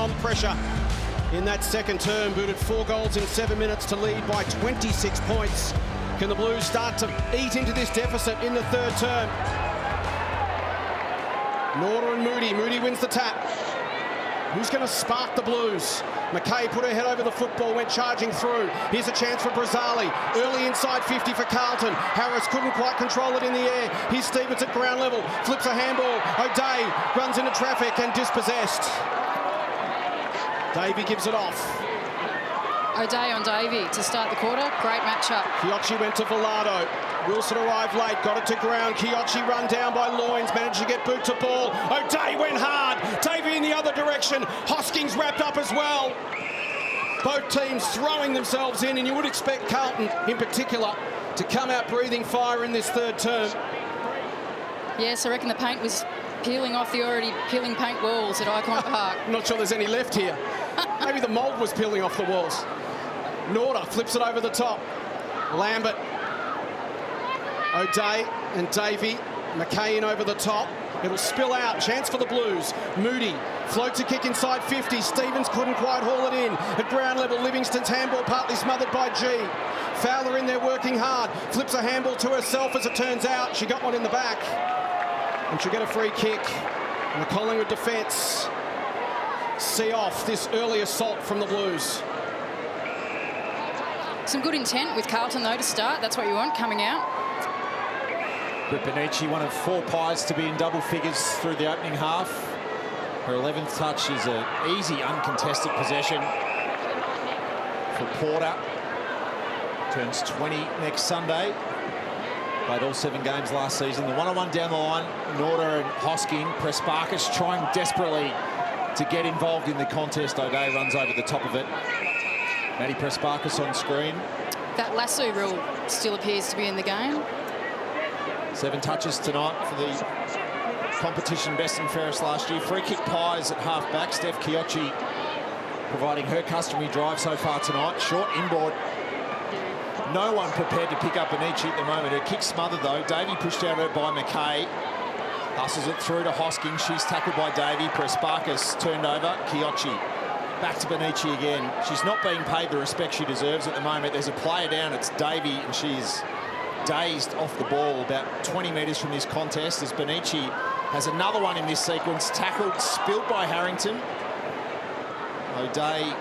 on pressure in that second term. Booted 4 goals in 7 minutes to lead by 26 points. Can the Blues start to eat into this deficit in the third term? Norder and Moody. Moody wins the tap. Who's going to spark the Blues? McKay put her head over the football, went charging through. Here's a chance for Brazzali. Early inside 50 for Carlton. Harris couldn't quite control it in the air. Here's Stevens at ground level. Flips a handball. O'Day runs into traffic and dispossessed. Davey gives it off. O'Day on Davey to start the quarter. Great matchup. Kiochi went to Velardo. Wilson arrived late, got it to ground. Kiochi run down by Loynes, managed to get boot to ball. O'Day went hard. Davey in the other direction. Hoskins wrapped up as well. Both teams throwing themselves in, and you would expect Carlton in particular to come out breathing fire in this third term. Yes, I reckon the paint was peeling off the already peeling paint walls at Icon Park. I'm not sure there's any left here. Maybe the mould was peeling off the walls. Norder flips it over the top. Lambert. O'Day and Davey. McKay in over the top. It'll spill out. Chance for the Blues. Moody floats a kick inside 50. Stevens couldn't quite haul it in. At ground level, Livingston's handball partly smothered by G. Fowler in there working hard. Flips a handball to herself as it turns out. She got one in the back. And she'll get a free kick. And the Collingwood defence see off this early assault from the Blues. Some good intent with Carlton, though, to start. That's what you want coming out. But Benici, one of 4 pies to be in double figures through the opening half. Her 11th touch is an easy, uncontested possession for Porter. Turns 20 next Sunday. Played all 7 games last season. The one-on-one down the line, Norder and Hosking. Petrevski-Seton trying desperately to get involved in the contest. O'Day runs over the top of it. Maddie Petrevski-Seton on screen. That lasso rule still appears to be in the game. 7 touches tonight for the competition best and fairest last year. Free kick pies at half-back. Steph Kiochi providing her customary drive so far tonight. Short inboard. No one prepared to pick up Benici at the moment. Her kick smothered, though. Davey pushed out by McKay. Hustles it through to Hosking. She's tackled by Davey. Petrevski-Seton turned over. Kiochi back to Benici again. She's not being paid the respect she deserves at the moment. There's a player down. It's Davey, and she's dazed off the ball about 20 metres from this contest as Benici has another one in this sequence. Tackled, spilled by Harrington. O'Day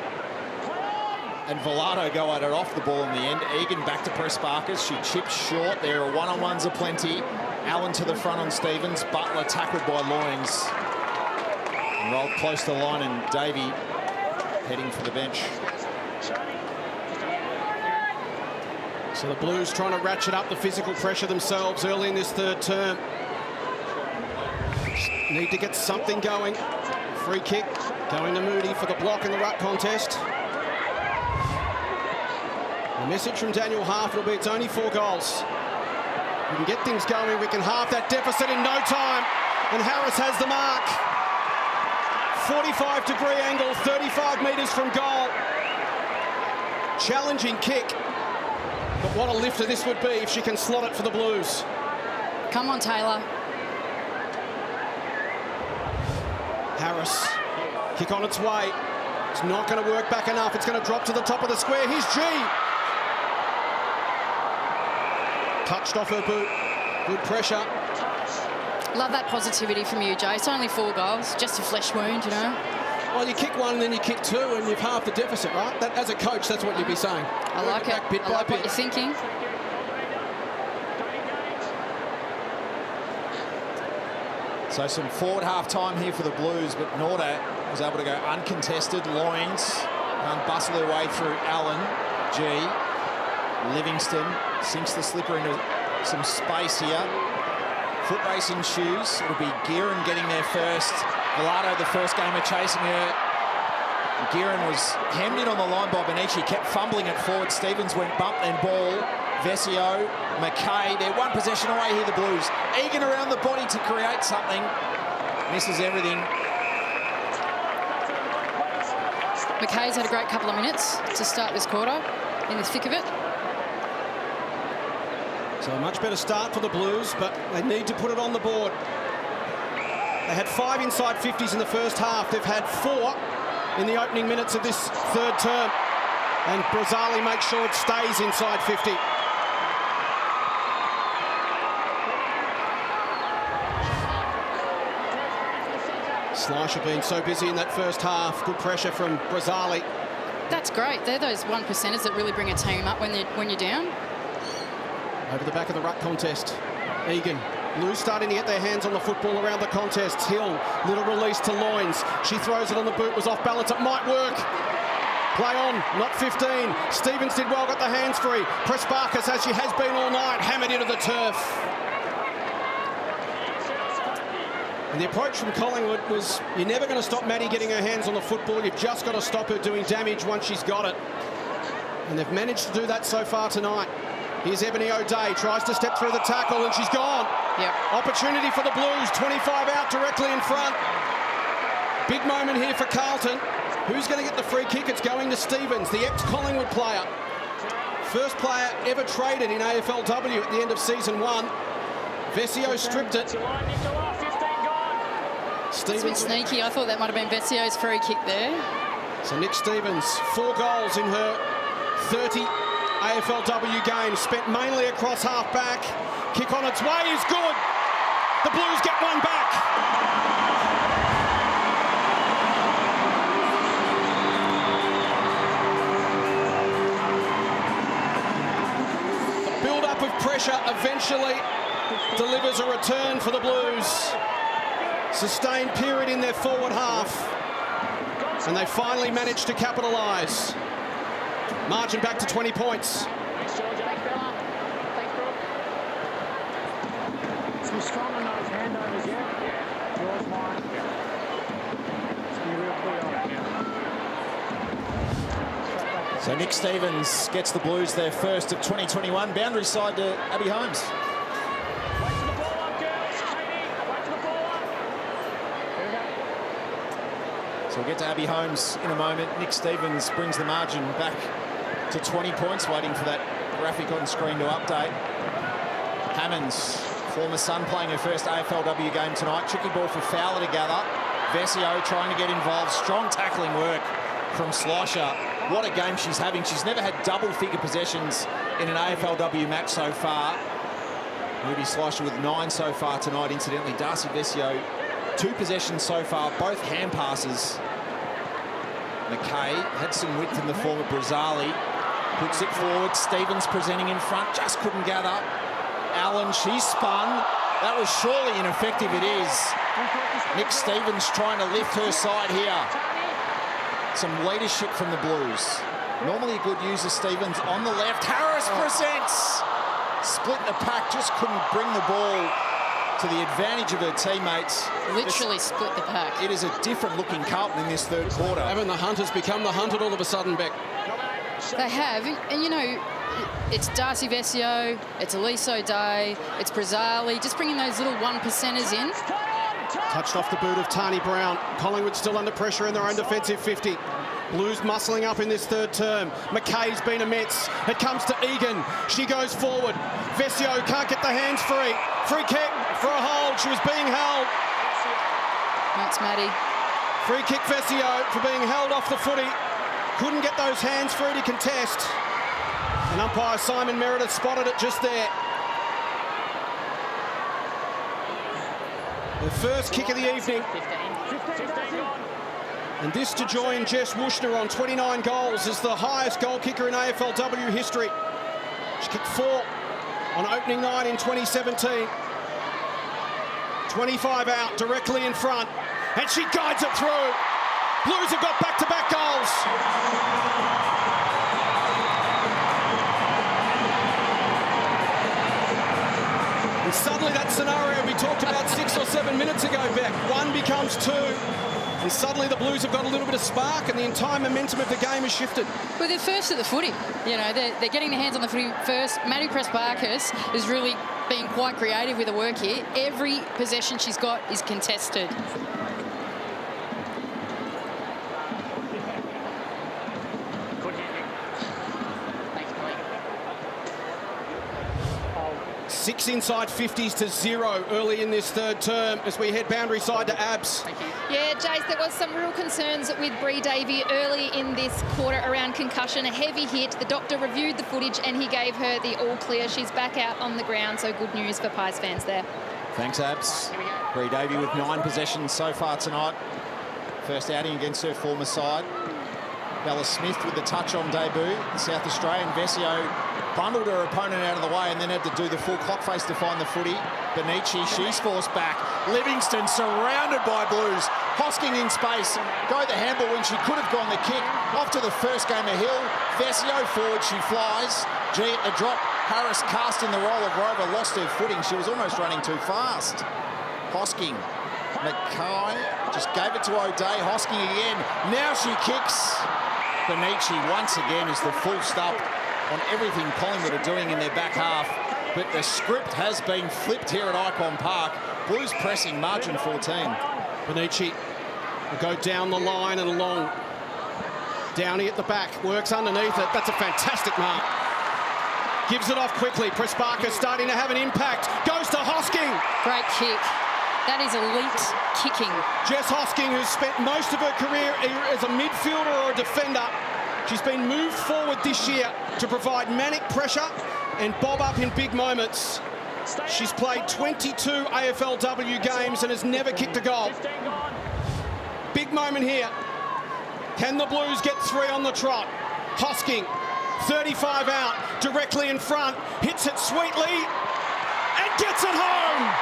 and Velardo go at it off the ball in the end. Egan back to Petrevski-Seton. She chips short. There are one-on-ones aplenty. Allen to the front on Stevens. Butler tackled by Loynes. And rolled close to the line, and Davey heading for the bench. So the Blues trying to ratchet up the physical pressure themselves early in this third term. Need to get something going. Free kick going to Moody for the block in the ruck contest. The message from Daniel Half will be it's only 4 goals. We can get things going. We can halve that deficit in no time. And Harris has the mark. 45-degree angle, 35 metres from goal. Challenging kick. But what a lifter this would be if she can slot it for the Blues. Come on, Taylor. Harris, kick on its way. It's not going to work back enough. It's going to drop to the top of the square. Here's G. Touched off her boot. Good pressure. Love that positivity from you, Jay. It's only 4 goals, just a flesh wound, you know. Well, you kick 1 and then you kick 2 and you've halved the deficit, right? That, as a coach, that's what you'd be saying. I like it. I like what you're thinking. So some forward half-time here for the Blues, but Norder was able to go uncontested. Loynes bustle her way through Allen. G. Livingston sinks the slipper into some space here. Foot racing shoes. It'll be Gearan getting there first. Velardo, the first gamer, chasing her. Gearan was hemmed in on the line by Benici, kept fumbling it forward. Stevens went bump and ball. Vesio, McKay, they're 1 possession away here, the Blues. Egan around the body to create something. Misses everything. McKay's had a great couple of minutes to start this quarter, in the thick of it. So a much better start for the Blues, but they need to put it on the board. They had 5 inside 50s in the first half. They've had 4 in the opening minutes of this third term. And Brazzali makes sure it stays inside 50. Slisher being so busy in that first half. Good pressure from Brazzali. That's great. They're those 1%ers that really bring a team up when you're down. Over the back of the ruck contest. Egan. Blues starting to get their hands on the football around the contests. Hill, little release to Loynes. She throws it on the boot, was off balance. It might work. Play on, not 15. Stevens did well, got the hands free. Petrevski, as she has been all night, hammered into the turf. And the approach from Collingwood was, you're never going to stop Maddie getting her hands on the football. You've just got to stop her doing damage once she's got it. And they've managed to do that so far tonight. Here's Ebony O'Day, tries to step through the tackle and she's gone. Yep. Opportunity for the Blues, 25 out directly in front. Big moment here for Carlton. Who's going to get the free kick? It's going to Stevens, the ex-Collingwood player. First player ever traded in AFLW at the end of season 1. Vesio stripped it. It's been sneaky. I thought that might have been Vesio's free kick there. So Nick Stevens, 4 goals in her 30 AFLW games, spent mainly across half-back. Kick on its way is good. The Blues get one back. The build-up of pressure eventually delivers a return for the Blues. Sustained period in their forward half. And they finally managed to capitalise. Margin back to 20 points. So Nick Stevens gets the Blues their first of 2021. Boundary side to Abby Holmes. So we'll get to Abby Holmes in a moment. Nick Stevens brings the margin back to 20 points, waiting for that graphic on screen to update. Hammonds, former Sun, playing her first AFLW game tonight. Tricky ball for Fowler to gather. Vesio trying to get involved. Strong tackling work from Slisher. What a game she's having. She's never had double-figure possessions in an AFLW match so far. Ruby Slisher with 9 so far tonight. Incidentally, Darcy Vesio, 2 possessions so far, both hand passes. McKay had some width in the form of Brazzali. Puts it forward. Stevens presenting in front. Just couldn't gather. Allen, she spun. That was surely ineffective. It is. Nick Stevens trying to lift her side here. Some leadership from the Blues. Normally a good user, Stevens on the left. Harris presents. Split the pack. Just couldn't bring the ball to the advantage of her teammates. Literally split the pack. It is a different looking Carlton in this third quarter. Haven't the Hunters become the hunted all of a sudden, Beck? They have, and you know, it's Darcy Vesio, it's Elise O'Day, it's Brazzali, just bringing those little 1%ers in. Touched off the boot of Tani Brown. Collingwood still under pressure in their own defensive 50. Blues muscling up in this third term. McKay's been immense. It comes to Egan. She goes forward. Vesio can't get the hands free. Free kick for a hold. She was being held. That's Maddie. Free kick Vesio for being held off the footy. Couldn't get those hands free to contest. And umpire Simon Meredith spotted it just there. The first kick of the evening. And this to join Jess Wushner on 29 goals as the highest goal kicker in AFLW history. She kicked 4 on opening night in 2017. 25 out, directly in front. And she guides it through. Blues have got back-to-back goals. And suddenly that scenario we talked about 6 or 7 minutes ago, Beck. 1 becomes 2. And suddenly the Blues have got a little bit of spark and the entire momentum of the game has shifted. Well, they're first at the footy. You know, they're getting their hands on the footy first. Maddie Petrevski-Seton is really being quite creative with her work here. Every possession she's got is contested. 6 inside 50s to 0 early in this third term as we head boundary side to Abs. Yeah, Jace, there was some real concerns with Bree Davey early in this quarter around concussion, a heavy hit. The doctor reviewed the footage and he gave her the all clear. She's back out on the ground, so good news for Pies fans there. Thanks, Abs. Bree Davey with 9 possessions so far tonight. First outing against her former side. Bella Smith with the touch on debut. The South Australian Vesio bundled her opponent out of the way and then had to do the full clock face to find the footy. Benici, she's forced back. Livingston surrounded by Blues. Hosking in space. Go the handball when she could have gone the kick. Off to the first game of Hill. Vesio forward, she flies. G at the drop. Harris cast in the role of Rover, lost her footing. She was almost running too fast. Hosking. Mackay just gave it to O'Day. Hosking again. Now she kicks. Benici once again is the full stop on everything Collingwood are doing in their back half. But the script has been flipped here at Icon Park. Blues pressing, margin 14. Benici will go down the line and along. Downey at the back, works underneath it. That's a fantastic mark. Gives it off quickly. Pressbarker starting to have an impact. Goes to Hosking. Great kick. That is elite kicking. Jess Hosking, who's spent most of her career as a midfielder or a defender. She's been moved forward this year to provide manic pressure and bob up in big moments. She's played 22 AFLW games and has never kicked a goal. Big moment here. Can the Blues get 3 on the trot? Hosking, 35 out, directly in front, hits it sweetly and gets it home.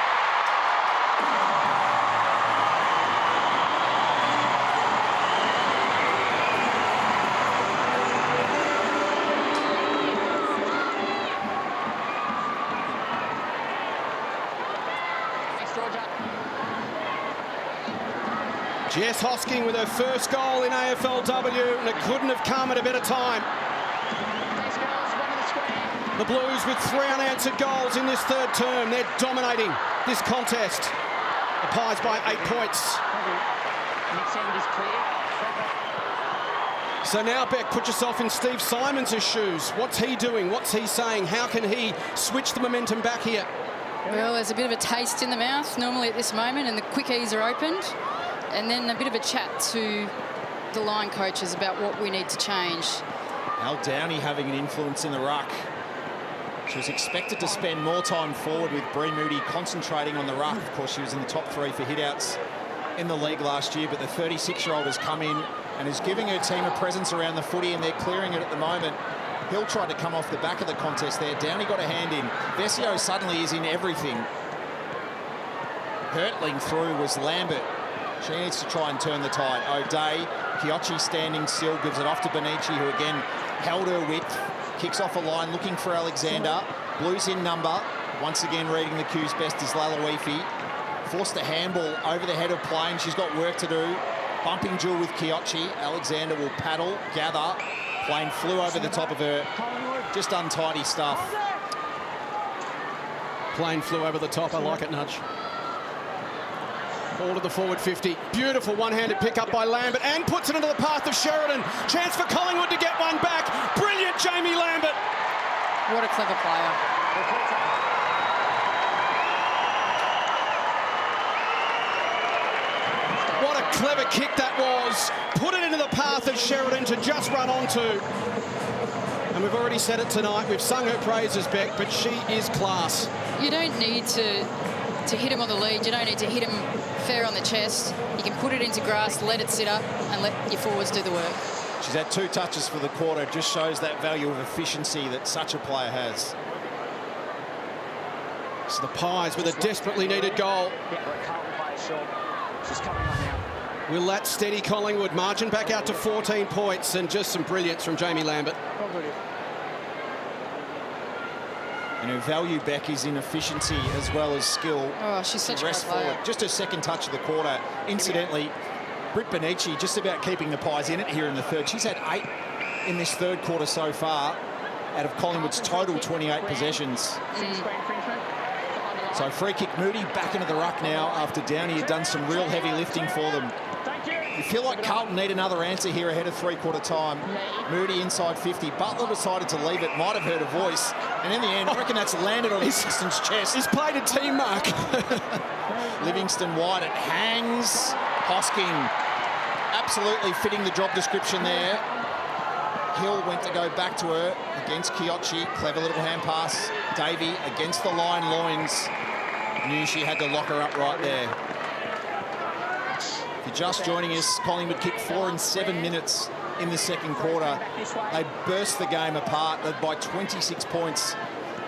Jess Hosking with her first goal in AFLW, and it couldn't have come at a better time. The Blues with 3 unanswered goals in this third term. They're dominating this contest. The Pies by 8 points. So now, Beck, put yourself in Steve Simons' shoes. What's he doing? What's he saying? How can he switch the momentum back here? Well, there's a bit of a taste in the mouth normally at this moment, and the quickies are opened. And then a bit of a chat to the line coaches about what we need to change. Al Downey having an influence in the ruck. She was expected to spend more time forward with Bree Moody concentrating on the ruck. Of course, she was in the top 3 for hitouts in the league last year, but the 36-year-old has come in and is giving her team a presence around the footy, and they're clearing it at the moment. Hill tried to come off the back of the contest there. Downey got a hand in. Vesio suddenly is in everything. Hurtling through was Lambert. She needs to try and turn the tide. O'Day, Kiochi standing still, gives it off to Benici, who again held her width. Kicks off a line, looking for Alexander. Blues in number. Once again, reading the cues best is Lalawifi. Forced a handball over the head of plane. She's got work to do. Bumping duel with Kiochi. Alexander will paddle, gather. Plane flew over the top of her. Just untidy stuff. Plane flew over the top. I like it, Nudge. Ball to the forward 50. Beautiful one-handed pick-up by Lambert and puts it into the path of Sheridan. Chance for Collingwood to get one back. Brilliant, Jamie Lambert. What a clever player. What a clever kick that was. Put it into the path of Sheridan to just run onto. And we've already said it tonight. We've sung her praises, Beck, but she is class. You don't need to hit him on the lead. You don't need to hit him fair on the chest. You can put it into grass, let it sit up, and let your forwards do the work. She's had 2 touches for the quarter. It just shows that value of efficiency that such a player has. So the Pies with a desperately needed goal. Will that steady Collingwood? Margin back out to 14 points, and just some brilliance from Jamie Lambert. And her value, Beck, is in efficiency as well as skill. Oh, she's such a great player. Just her second touch of the quarter. Incidentally, Britt Benici just about keeping the Pies in it here in the third. She's had 8 in this third quarter so far out of Collingwood's total 28 possessions. So free kick Moody back into the ruck now after Downey had done some real heavy lifting for them. You feel like Carlton need another answer here ahead of three-quarter time. Moody inside 50. Butler decided to leave it, might have heard a voice. And in the end, I reckon that's landed on Livingston's chest. He's played a team mark. Livingston wide, it hangs. Hosking absolutely fitting the job description there. Hill went to go back to her against Chiocci. Clever little hand pass. Davey against the line, loins. Knew she had to lock her up right there. If you're just joining us, Collingwood kicked 4 in 7 minutes in the second quarter. They burst the game apart. They're by 26 points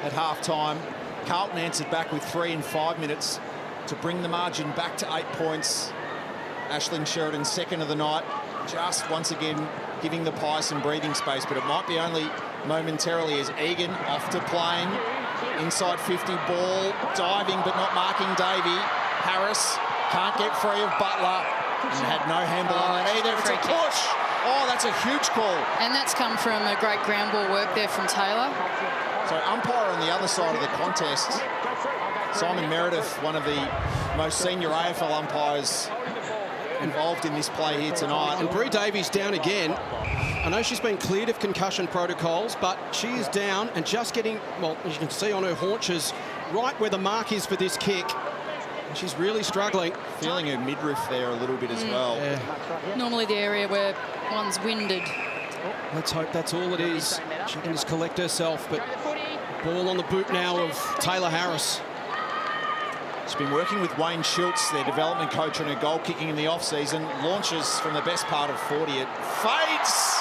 at half-time. Carlton answered back with 3 in 5 minutes to bring the margin back to 8 points. Aisling Sheridan, second of the night, just once again giving the Pies some breathing space, but it might be only momentarily as Egan off to playing. Inside 50 ball, diving but not marking Davey. Harris can't get free of Butler and had no handle on that either. It's a push. Oh, that's a huge call. And that's come from a great ground ball work there from Taylor. So umpire on the other side of the contest, Simon Meredith, one of the most senior AFL umpires involved in this play here tonight. And Bree Davies down again. I know she's been cleared of concussion protocols, but she is down and just getting, well, as you can see on her haunches, right where the mark is for this kick. And she's really struggling. Feeling her midriff there a little bit as well. Yeah. Normally the area where one's winded. Let's hope that's all it is. She can just collect herself, but ball on the boot now of Taylor Harris. She's been working with Wayne Schultz, their development coach, on her goal kicking in the off-season. Launches from the best part of 40. It fades!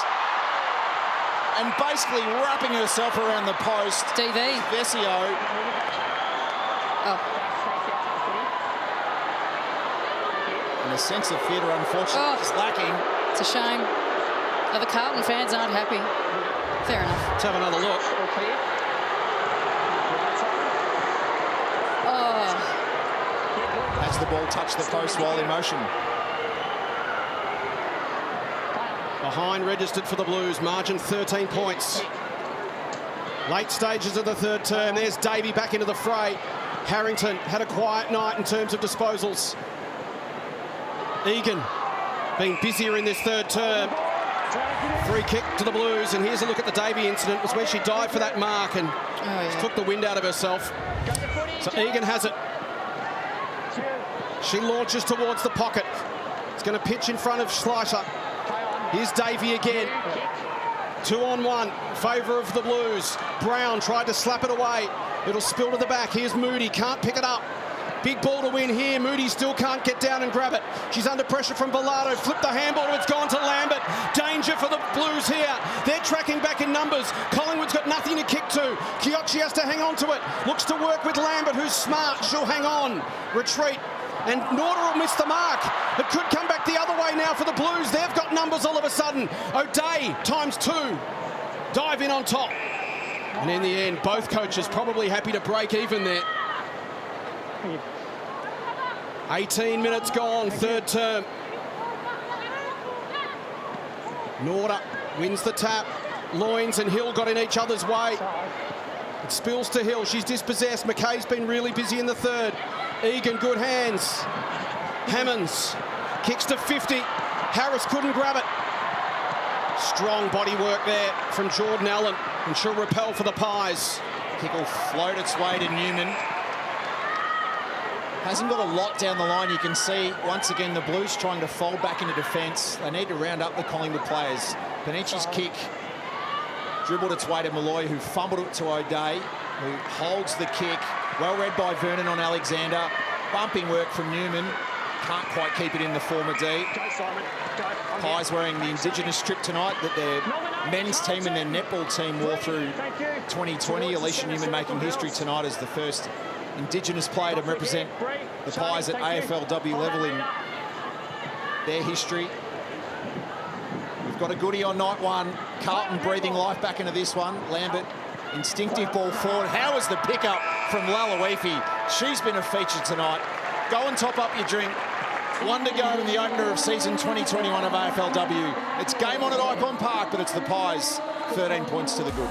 And basically wrapping herself around the post. DV. Vesio. Oh. And a sense of theatre, unfortunately, is lacking. It's a shame. Oh, the Carlton fans aren't happy. Fair enough. Let's have another look. As the ball touched the post while in motion. Behind registered for the Blues, margin 13 points. Late stages of the third term. There's Davey back into the fray. Harrington had a quiet night in terms of disposals. Egan being busier in this third term. Free kick to the Blues, and here's a look at the Davey incident. It was where she dived for that mark and took the wind out of herself. So Egan has it. She launches towards the pocket. It's going to pitch in front of Schleicher. Here's Davey again. 2-on-1, favour of the Blues. Brown tried to slap it away. It'll spill to the back. Here's Moody, can't pick it up. Big ball to win here. Moody still can't get down and grab it. She's under pressure from Bilardo. Flip the handball. It's gone to Lambert. Danger for the Blues here. They're tracking back in numbers. Collingwood's got nothing to kick to. Chiocci has to hang on to it. Looks to work with Lambert, who's smart. She'll hang on. Retreat. And Norder will miss the mark. It could come back the other way now for the Blues. They've got numbers all of a sudden. O'Day ×2. Dive in on top. And in the end, both coaches probably happy to break even there. 18 minutes gone, third term. Norder wins the tap. Loins and Hill got in each other's way. It spills to Hill. She's dispossessed. McKay's been really busy in the third. Egan, good hands. Hammonds kicks to 50. Harris couldn't grab it. Strong body work there from Jordan Allen, and she'll repel for the Pies. Kick will float its way to Newman. Hasn't got a lot down the line. You can see, once again, the Blues trying to fold back into defence. They need to round up the Collingwood players. Panici's kick dribbled its way to Malloy, who fumbled it to O'Day, who holds the kick. Well read by Vernon on Alexander. Bumping work from Newman. Can't quite keep it in the former D. Pies wearing the Indigenous strip tonight that their men's team and their netball team wore through 2020. Alicia Newman making history tonight as the first Indigenous player to represent the Pies at AFLW level in their history. We've got a goodie on night one. Carlton breathing life back into this one. Lambert, instinctive ball forward. How was the pickup from Lalawifi? She's been a feature tonight. Go and top up your drink. One to go in the opener of season 2021 of AFLW. It's game on at Icon Park, but it's the Pies. 13 points to the good.